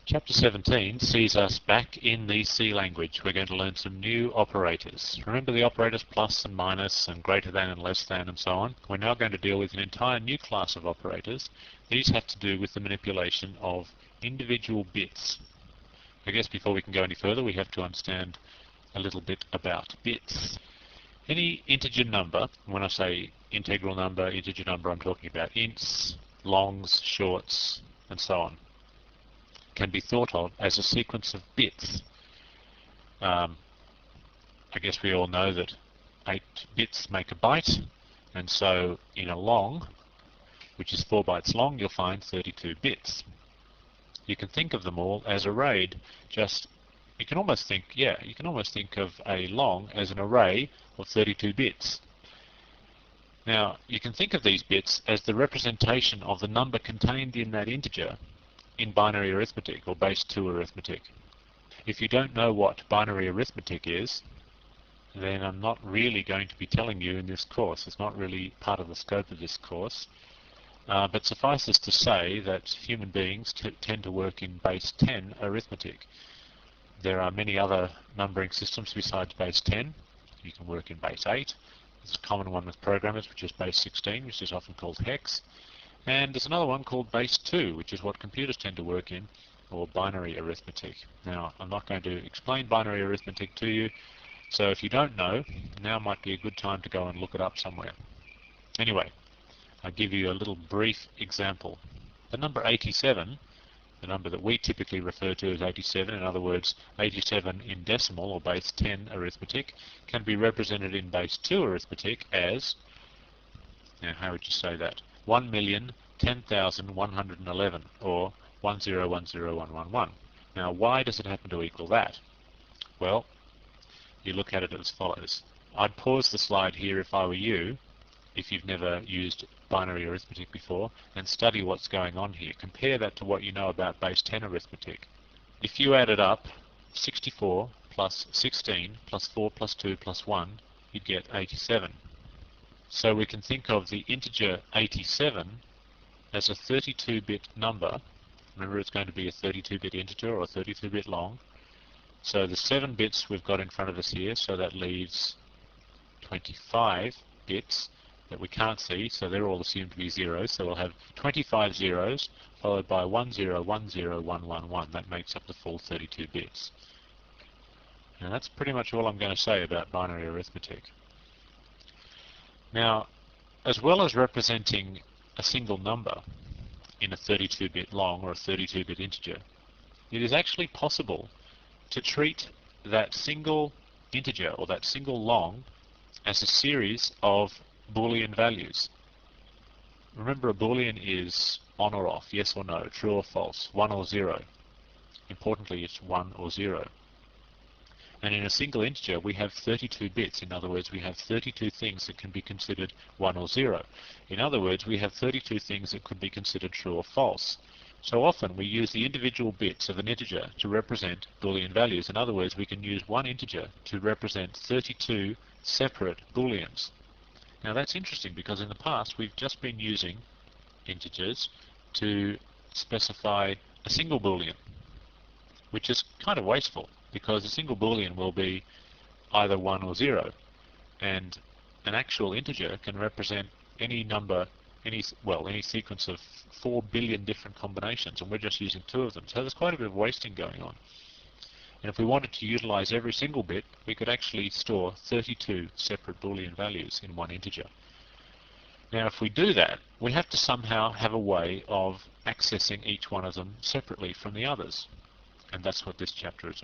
Chapter 17 sees us back in the C language. We're going to learn some new operators. Remember the operators plus and minus and greater than and less than and so on? We're now going to deal with an entire new class of operators. These have to do with the manipulation of individual bits. I guess before we can go any further, we have to understand a little bit about bits. Any integer number, when I say integral number, integer number, I'm talking about ints, longs, shorts, and so on, can be thought of as a sequence of bits. I guess we all know that 8 bits make a byte, and so in a long, which is 4 bytes long, you'll find 32 bits. You can think of them all as arrayed. You can almost think of a long as an array of 32 bits. Now, you can think of these bits as the representation of the number contained in that integer in binary arithmetic or base 2 arithmetic. If you don't know what binary arithmetic is, then I'm not really going to be telling you in this course. It's not really part of the scope of this course. But suffices to say that human beings tend to work in base 10 arithmetic. There are many other numbering systems besides base 10. You can work in base 8. There's a common one with programmers, which is base 16, which is often called hex. And there's another one called base 2, which is what computers tend to work in, or binary arithmetic. Now, I'm not going to explain binary arithmetic to you, so if you don't know, now might be a good time to go and look it up somewhere. Anyway, I'll give you a little brief example. The number 87, the number that we typically refer to as 87, in other words, 87 in decimal or base 10 arithmetic, can be represented in base 2 arithmetic as, now how would you say that? 1,010,111, or 1010111. Now, why does it happen to equal that? Well, you look at it as follows. I'd pause the slide here if I were you, if you've never used binary arithmetic before, and study what's going on here. Compare that to what you know about base 10 arithmetic. If you added up 64 plus 16 plus 4 plus 2 plus 1, you'd get 87. So we can think of the integer 87 as a 32-bit number. Remember, it's going to be a 32-bit integer or a 32-bit long. So the 7 bits we've got in front of us here, so that leaves 25 bits that we can't see, so they're all assumed to be zeros. So we'll have 25 zeros followed by 1010111. That makes up the full 32 bits. Now that's pretty much all I'm going to say about binary arithmetic. Now, as well as representing a single number in a 32-bit long or a 32-bit integer, it is actually possible to treat that single integer or that single long as a series of Boolean values. Remember, a Boolean is on or off, yes or no, true or false, 1 or 0. Importantly, it's 1 or 0. And in a single integer, we have 32 bits. In other words, we have 32 things that can be considered 1 or 0. In other words, we have 32 things that could be considered true or false. So often we use the individual bits of an integer to represent Boolean values. In other words, we can use one integer to represent 32 separate Booleans. Now that's interesting because in the past we've just been using integers to specify a single Boolean, which is kind of wasteful because a single Boolean will be either 1 or 0, and an actual integer can represent any number, any sequence of 4 billion different combinations, and we're just using 2 of them. So there's quite a bit of wasting going on. And if we wanted to utilize every single bit, we could actually store 32 separate Boolean values in one integer. Now, if we do that, we have to somehow have a way of accessing each one of them separately from the others. And that's what this chapter is all about.